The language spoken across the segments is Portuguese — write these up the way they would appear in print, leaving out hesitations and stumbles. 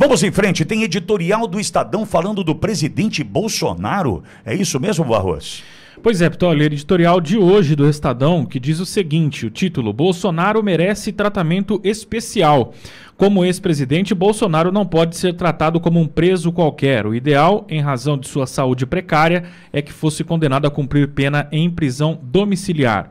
Vamos em frente, tem editorial do Estadão falando do presidente Bolsonaro. É isso mesmo, Barros? Pois é, Pitoli, editorial de hoje do Estadão, que diz o seguinte, o título: Bolsonaro merece tratamento especial. Como ex-presidente, Bolsonaro não pode ser tratado como um preso qualquer. O ideal, em razão de sua saúde precária, é que fosse condenado a cumprir pena em prisão domiciliar.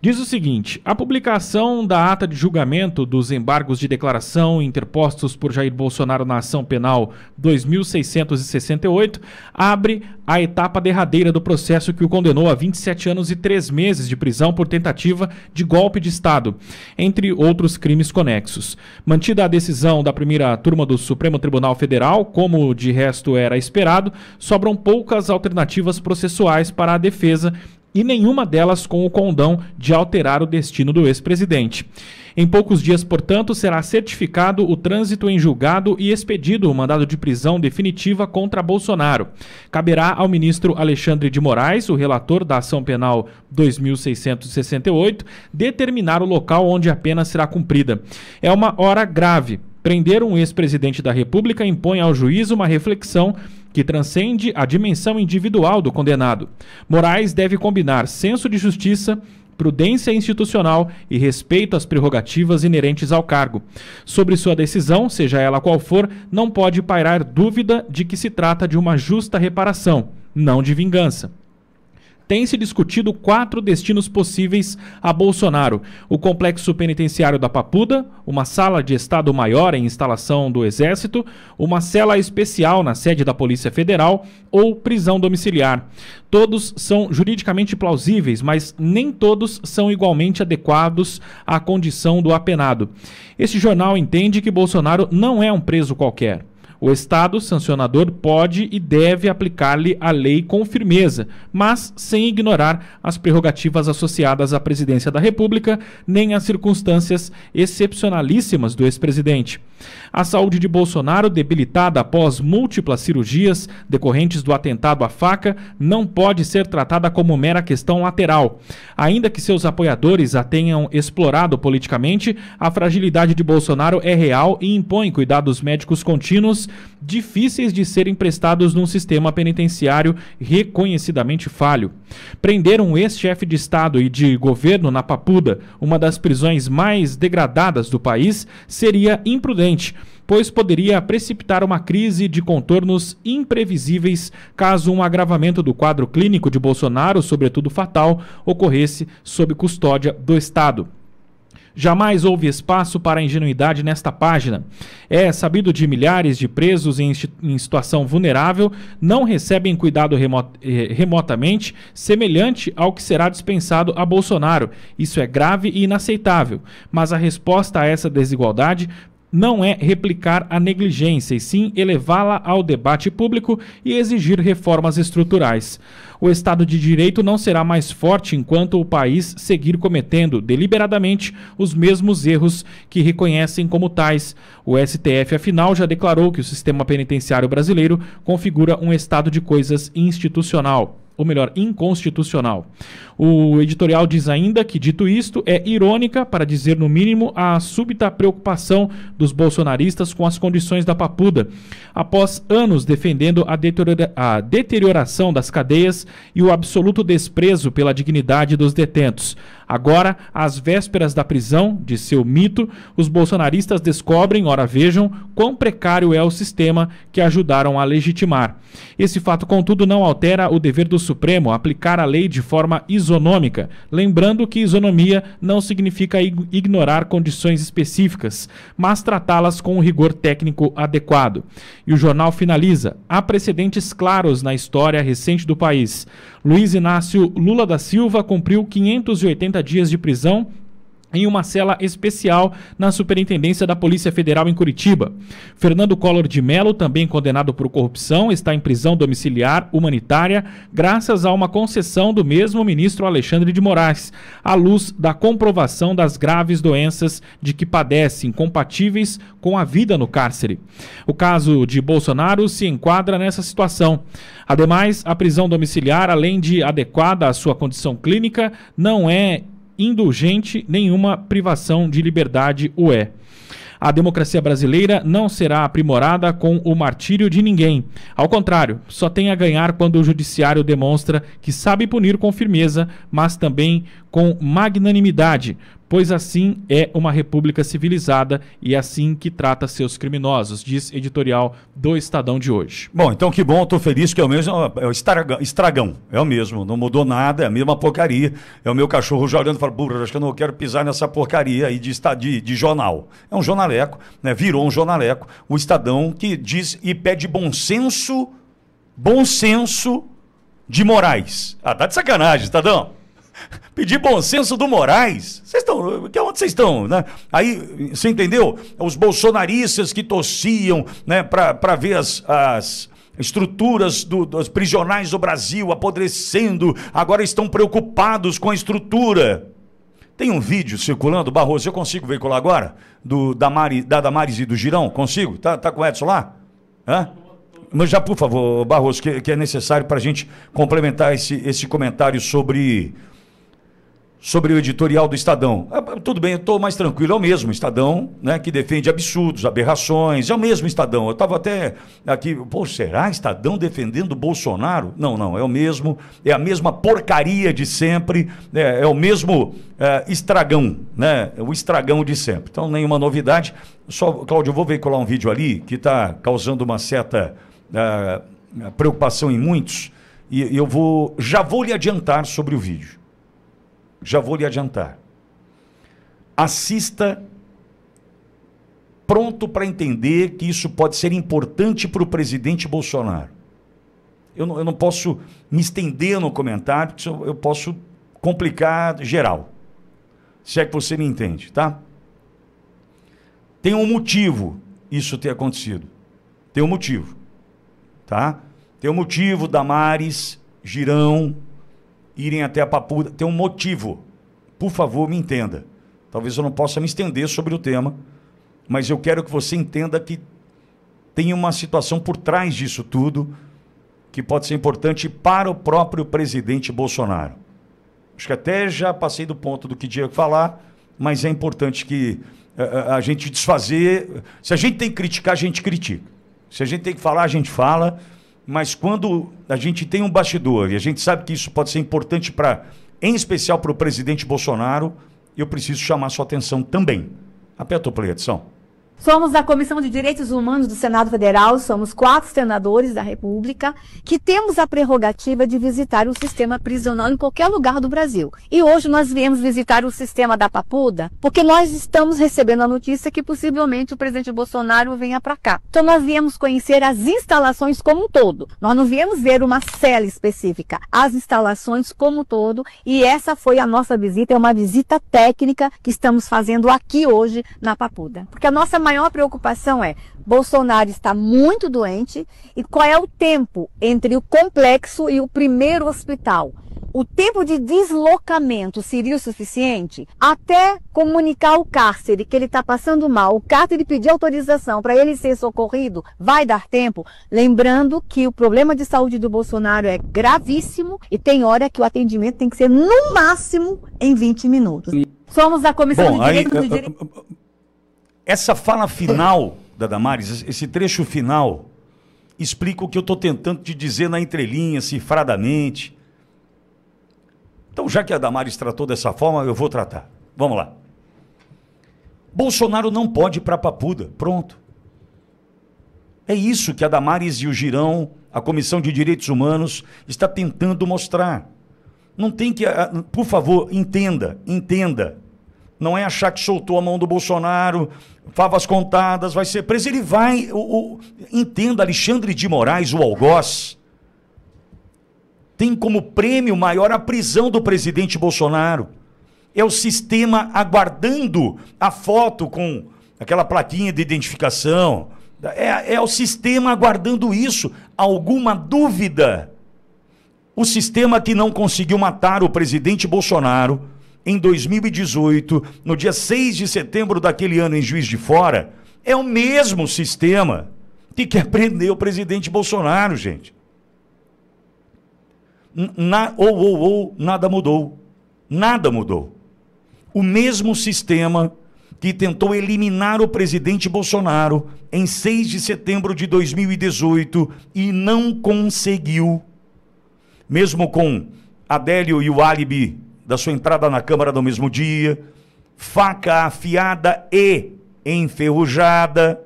Diz o seguinte: a publicação da ata de julgamento dos embargos de declaração interpostos por Jair Bolsonaro na ação penal 2668 abre a etapa derradeira do processo que o condenou a 27 anos e 3 meses de prisão por tentativa de golpe de Estado, entre outros crimes conexos. Mantida a decisão da primeira turma do Supremo Tribunal Federal, como de resto era esperado, sobram poucas alternativas processuais para a defesa, e nenhuma delas com o condão de alterar o destino do ex-presidente. Em poucos dias, portanto, será certificado o trânsito em julgado e expedido o mandado de prisão definitiva contra Bolsonaro. Caberá ao ministro Alexandre de Moraes, o relator da ação penal 2668, determinar o local onde a pena será cumprida. É uma hora grave. Prender um ex-presidente da República impõe ao juiz uma reflexão que transcende a dimensão individual do condenado. Moraes deve combinar senso de justiça, prudência institucional e respeito às prerrogativas inerentes ao cargo. Sobre sua decisão, seja ela qual for, não pode pairar dúvida de que se trata de uma justa reparação, não de vingança. Tem-se discutido 4 destinos possíveis a Bolsonaro: o complexo penitenciário da Papuda, uma sala de Estado Maior em instalação do Exército, uma cela especial na sede da Polícia Federal ou prisão domiciliar. Todos são juridicamente plausíveis, mas nem todos são igualmente adequados à condição do apenado. Este jornal entende que Bolsonaro não é um preso qualquer. O Estado sancionador pode e deve aplicar-lhe a lei com firmeza, mas sem ignorar as prerrogativas associadas à presidência da República, nem as circunstâncias excepcionalíssimas do ex-presidente. A saúde de Bolsonaro, debilitada após múltiplas cirurgias decorrentes do atentado à faca, não pode ser tratada como mera questão lateral. Ainda que seus apoiadores a tenham explorado politicamente, a fragilidade de Bolsonaro é real e impõe cuidados médicos contínuos, difíceis de serem prestados num sistema penitenciário reconhecidamente falho. Prender um ex-chefe de Estado e de governo na Papuda, uma das prisões mais degradadas do país, seria imprudente, pois poderia precipitar uma crise de contornos imprevisíveis caso um agravamento do quadro clínico de Bolsonaro, sobretudo fatal, ocorresse sob custódia do Estado. Jamais houve espaço para a ingenuidade nesta página. É sabido de milhares de presos em situação vulnerável não recebem cuidado remotamente semelhante ao que será dispensado a Bolsonaro. Isso é grave e inaceitável, mas a resposta a essa desigualdade não é replicar a negligência, e sim elevá-la ao debate público e exigir reformas estruturais. O Estado de Direito não será mais forte enquanto o país seguir cometendo deliberadamente os mesmos erros que reconhecem como tais. O STF, afinal, já declarou que o sistema penitenciário brasileiro configura um estado de coisas institucional, ou melhor, inconstitucional. O editorial diz ainda que, dito isto, é irônica, para dizer no mínimo, a súbita preocupação dos bolsonaristas com as condições da Papuda, após anos defendendo a deterioração das cadeias e o absoluto desprezo pela dignidade dos detentos. Agora, às vésperas da prisão de seu mito, os bolsonaristas descobrem, ora vejam, quão precário é o sistema que ajudaram a legitimar. Esse fato, contudo, não altera o dever do Supremo aplicar a lei de forma isonômica, lembrando que isonomia não significa ignorar condições específicas, mas tratá-las com o rigor técnico adequado. E o jornal finaliza: há precedentes claros na história recente do país. Luiz Inácio Lula da Silva cumpriu 580 dias de prisão em uma cela especial na Superintendência da Polícia Federal em Curitiba. Fernando Collor de Mello, também condenado por corrupção, está em prisão domiciliar humanitária graças a uma concessão do mesmo ministro Alexandre de Moraes, à luz da comprovação das graves doenças de que padece, incompatíveis com a vida no cárcere. O caso de Bolsonaro se enquadra nessa situação. Ademais, a prisão domiciliar, além de adequada à sua condição clínica, não é indulgente, nenhuma privação de liberdade o é. A democracia brasileira não será aprimorada com o martírio de ninguém. Ao contrário, só tem a ganhar quando o judiciário demonstra que sabe punir com firmeza, mas também com magnanimidade, pois assim é uma república civilizada e é assim que trata seus criminosos, diz editorial do Estadão de hoje. Bom, então que bom, estou feliz que é o mesmo, é o estragão, é o mesmo, não mudou nada, é a mesma porcaria, é o meu cachorro já olhando e fala, burra, acho que eu não quero pisar nessa porcaria aí de jornal. É um jornaleco, né? Virou um jornaleco, o Estadão que diz e pede bom senso de Moraes. Ah, tá de sacanagem, Estadão. Pedir bom senso do Moraes? Vocês estão. Onde vocês estão, né? Aí, você entendeu? Os bolsonaristas que torciam, né, para ver as estruturas dos prisionais do Brasil apodrecendo, agora estão preocupados com a estrutura. Tem um vídeo circulando, Barroso, eu consigo veicular agora? Da Damares e do Girão? Consigo? Tá com o Edson lá? Hã? Mas já, por favor, Barroso, que é necessário para a gente complementar esse comentário sobre o editorial do Estadão. Tudo bem, eu estou mais tranquilo, é o mesmo Estadão, né, que defende absurdos, aberrações, é o mesmo Estadão. Eu estava até aqui, pô, será Estadão defendendo o Bolsonaro? Não, é o mesmo, é a mesma porcaria de sempre, é o mesmo estragão, né, o estragão de sempre. Então, nenhuma novidade. Só, Cláudio, eu vou veicular um vídeo ali que está causando uma certa preocupação em muitos, e já vou lhe adiantar sobre o vídeo. Já vou lhe adiantar. Assista pronto para entender que isso pode ser importante para o presidente Bolsonaro. Eu não posso me estender no comentário, porque eu posso complicar geral. Se é que você me entende, tá? Tem um motivo isso ter acontecido. Tem um motivo, tá? Tem um motivo, Damares, Girão irem até a Papuda, tem um motivo. Por favor, me entenda. Talvez eu não possa me estender sobre o tema, mas eu quero que você entenda que tem uma situação por trás disso tudo que pode ser importante para o próprio presidente Bolsonaro. Acho que até já passei do ponto do que tinha que falar, mas é importante que a gente desfazer. Se a gente tem que criticar, a gente critica. Se a gente tem que falar, a gente fala. Mas quando a gente tem um bastidor e a gente sabe que isso pode ser importante em especial para o presidente Bolsonaro, eu preciso chamar sua atenção também. Aperta o play, edição. Somos da Comissão de Direitos Humanos do Senado Federal, somos 4 senadores da República que temos a prerrogativa de visitar o sistema prisional em qualquer lugar do Brasil. E hoje nós viemos visitar o sistema da Papuda, porque nós estamos recebendo a notícia que possivelmente o presidente Bolsonaro venha para cá. Então nós viemos conhecer as instalações como um todo. Nós não viemos ver uma cela específica, as instalações como um todo, e essa foi a nossa visita, é uma visita técnica que estamos fazendo aqui hoje na Papuda. Porque a nossa maior preocupação é, Bolsonaro está muito doente, e qual é o tempo entre o complexo e o primeiro hospital? O tempo de deslocamento seria o suficiente? Até comunicar ao cárcere que ele está passando mal, o cárcere pedir autorização para ele ser socorrido, vai dar tempo? Lembrando que o problema de saúde do Bolsonaro é gravíssimo e tem hora que o atendimento tem que ser no máximo em 20 minutos. Somos da Comissão de Direitos Essa fala final da Damares, esse trecho final, explica o que eu estou tentando te dizer na entrelinha, cifradamente. Então, já que a Damares tratou dessa forma, eu vou tratar. Vamos lá. Bolsonaro não pode ir para Papuda. Pronto. É isso que a Damares e o Girão, a Comissão de Direitos Humanos, está tentando mostrar. Não tem que... Por favor, entenda. Não é achar que soltou a mão do Bolsonaro, favas contadas, vai ser preso. Ele vai... Entenda, Alexandre de Moraes, o algoz, tem como prêmio maior a prisão do presidente Bolsonaro. É o sistema aguardando a foto com aquela plaquinha de identificação. É o sistema aguardando isso. Alguma dúvida? O sistema que não conseguiu matar o presidente Bolsonaro em 2018, no dia 6 de setembro daquele ano em Juiz de Fora, é o mesmo sistema que quer prender o presidente Bolsonaro, gente. Nada mudou. Nada mudou. O mesmo sistema que tentou eliminar o presidente Bolsonaro em 6 de setembro de 2018 e não conseguiu. Mesmo com Adélio e o álibi da sua entrada na Câmara no mesmo dia, faca afiada e enferrujada.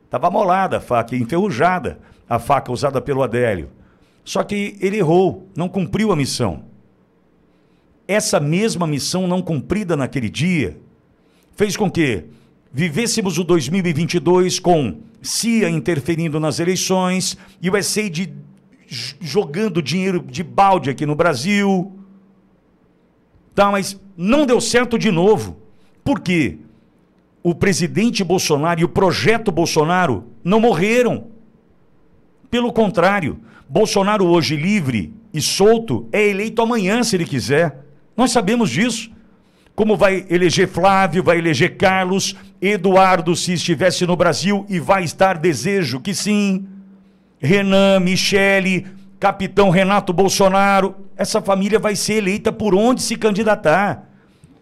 Estava amolada a faca, enferrujada a faca usada pelo Adélio. Só que ele errou, não cumpriu a missão. Essa mesma missão não cumprida naquele dia fez com que vivêssemos o 2022 com CIA interferindo nas eleições e o USAID jogando dinheiro de balde aqui no Brasil. Tá, mas não deu certo de novo. Por quê? O presidente Bolsonaro e o projeto Bolsonaro não morreram. Pelo contrário, Bolsonaro hoje livre e solto é eleito amanhã se ele quiser. Nós sabemos disso. Como vai eleger Flávio, vai eleger Carlos, Eduardo se estivesse no Brasil e vai estar, desejo que sim. Renan, Michele, capitão Renato Bolsonaro, essa família vai ser eleita por onde se candidatar.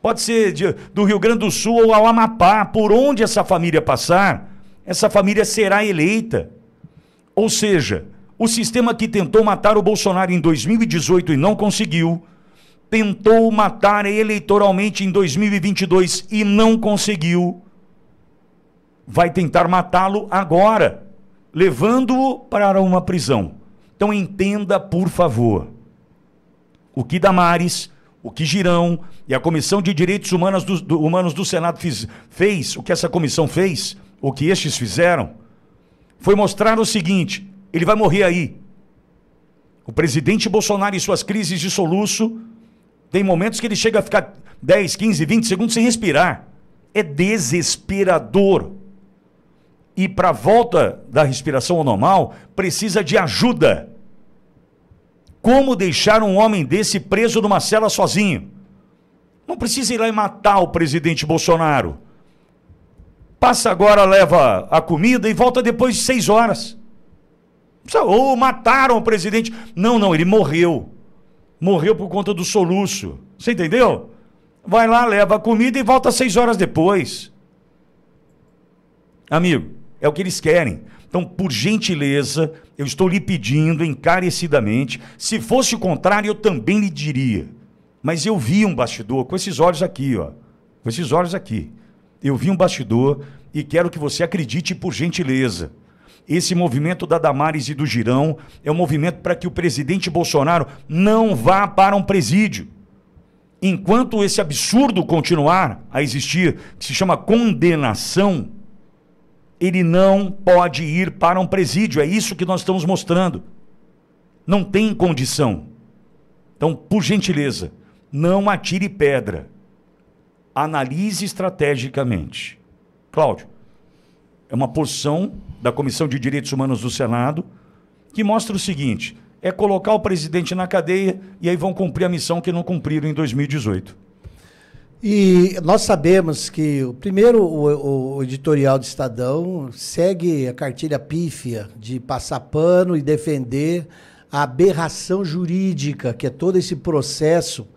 Pode ser do Rio Grande do Sul ou ao Amapá, por onde essa família passar, essa família será eleita. Ou seja, o sistema que tentou matar o Bolsonaro em 2018 e não conseguiu, tentou matar eleitoralmente em 2022 e não conseguiu, vai tentar matá-lo agora, levando-o para uma prisão. Então entenda, por favor, o que Damares, o que Girão e a Comissão de Direitos Humanos do Senado fez, o que essa comissão fez, o que estes fizeram, foi mostrar o seguinte: ele vai morrer aí. O presidente Bolsonaro e suas crises de soluço, tem momentos que ele chega a ficar 10, 15, 20 segundos sem respirar. É desesperador. E para a volta da respiração ao normal, precisa de ajuda. Como deixar um homem desse preso numa cela sozinho? Não precisa ir lá e matar o presidente Bolsonaro. Passa agora, leva a comida e volta depois de 6 horas. Ou mataram o presidente. Não, ele morreu. Morreu por conta do soluço. Você entendeu? Vai lá, leva a comida e volta 6 horas depois. Amigo, é o que eles querem. Então, por gentileza, eu estou lhe pedindo encarecidamente. Se fosse o contrário, eu também lhe diria. Mas eu vi um bastidor com esses olhos aqui, ó. Com esses olhos aqui. Eu vi um bastidor e quero que você acredite, por gentileza. Esse movimento da Damares e do Girão é um movimento para que o presidente Bolsonaro não vá para um presídio. Enquanto esse absurdo continuar a existir, que se chama condenação, ele não pode ir para um presídio. É isso que nós estamos mostrando. Não tem condição. Então, por gentileza, não atire pedra. Analise estrategicamente. Cláudio, é uma posição da Comissão de Direitos Humanos do Senado que mostra o seguinte: é colocar o presidente na cadeia e aí vão cumprir a missão que não cumpriram em 2018. E nós sabemos que, primeiro, o editorial do Estadão segue a cartilha pífia de passar pano e defender a aberração jurídica, que é todo esse processo,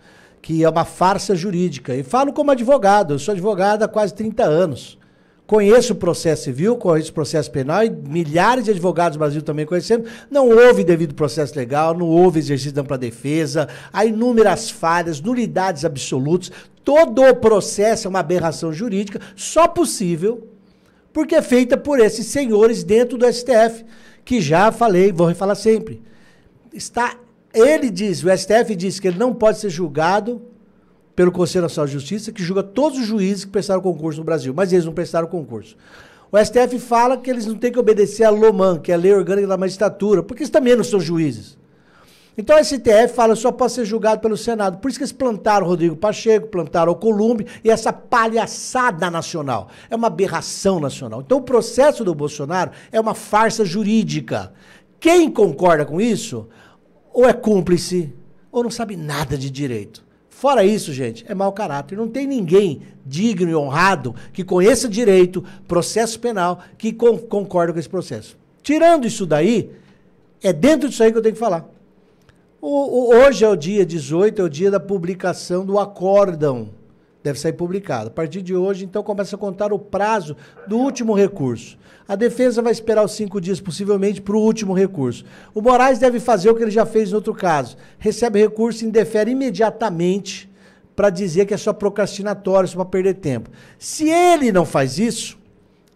que é uma farsa jurídica. E falo como advogado, eu sou advogado há quase 30 anos. Conheço o processo civil, conheço o processo penal e milhares de advogados do Brasil também conhecemos. Não houve devido processo legal, não houve exercício de ampla defesa, há inúmeras falhas, nulidades absolutas. Todo o processo é uma aberração jurídica, só possível porque é feita por esses senhores dentro do STF, que já falei, vou refalar sempre. Ele diz, o STF diz que ele não pode ser julgado pelo Conselho Nacional de Justiça, que julga todos os juízes que prestaram concurso no Brasil, mas eles não prestaram concurso. O STF fala que eles não têm que obedecer a LOMAN, que é a Lei Orgânica da Magistratura, porque eles também não são juízes. Então o STF fala que só pode ser julgado pelo Senado. Por isso que eles plantaram o Rodrigo Pacheco, plantaram o Columbi, e essa palhaçada nacional. É uma aberração nacional. Então o processo do Bolsonaro é uma farsa jurídica. Quem concorda com isso, ou é cúmplice, ou não sabe nada de direito. Fora isso, gente, é mau caráter. Não tem ninguém digno e honrado que conheça direito, processo penal, que concorda com esse processo. Tirando isso daí, é dentro disso aí que eu tenho que falar. Hoje é o dia 18, é o dia da publicação do acórdão Deve sair publicado. A partir de hoje, então, começa a contar o prazo do último recurso. A defesa vai esperar os 5 dias, possivelmente, para o último recurso. O Moraes deve fazer o que ele já fez no outro caso. Recebe recurso e indefere imediatamente para dizer que é só procrastinatório, só para perder tempo. Se ele não faz isso,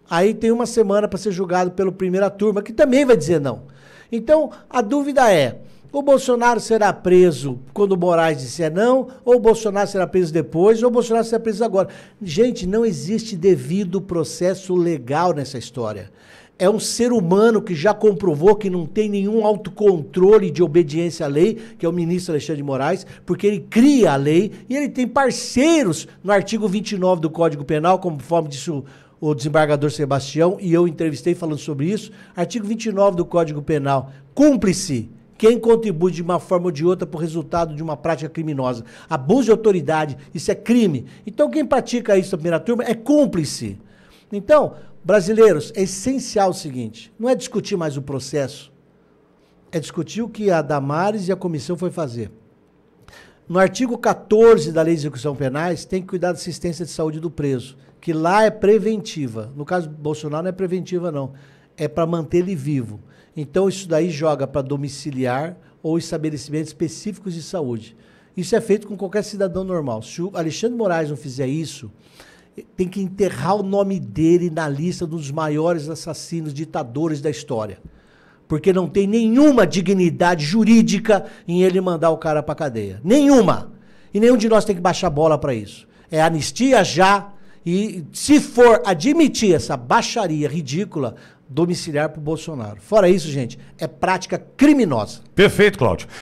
aí tem uma semana para ser julgado pela primeira turma, que também vai dizer não. Então, a dúvida é, o Bolsonaro será preso quando o Moraes disser não, ou o Bolsonaro será preso depois, ou o Bolsonaro será preso agora. Gente, não existe devido processo legal nessa história. É um ser humano que já comprovou que não tem nenhum autocontrole de obediência à lei, que é o ministro Alexandre de Moraes, porque ele cria a lei e ele tem parceiros no artigo 29 do Código Penal, conforme disse o desembargador Sebastião, e eu entrevistei falando sobre isso. Artigo 29 do Código Penal, cúmplice quem contribui de uma forma ou de outra para o resultado de uma prática criminosa. Abuso de autoridade, isso é crime. Então quem pratica isso na primeira turma é cúmplice. Então, brasileiros, é essencial o seguinte, não é discutir mais o processo, é discutir o que a Damares e a comissão foi fazer. No artigo 14 da Lei de Execução Penais, tem que cuidar da assistência de saúde do preso, que lá é preventiva. No caso do Bolsonaro não é preventiva não, é para manter ele vivo. Então isso daí joga para domiciliar ou estabelecimentos específicos de saúde. Isso é feito com qualquer cidadão normal. Se o Alexandre de Moraes não fizer isso, tem que enterrar o nome dele na lista dos maiores assassinos, ditadores da história. Porque não tem nenhuma dignidade jurídica em ele mandar o cara para cadeia. Nenhuma. E nenhum de nós tem que baixar a bola para isso. É anistia já. E se for admitir essa baixaria ridícula, domiciliar para o Bolsonaro. Fora isso, gente, é prática criminosa. Perfeito, Cláudio.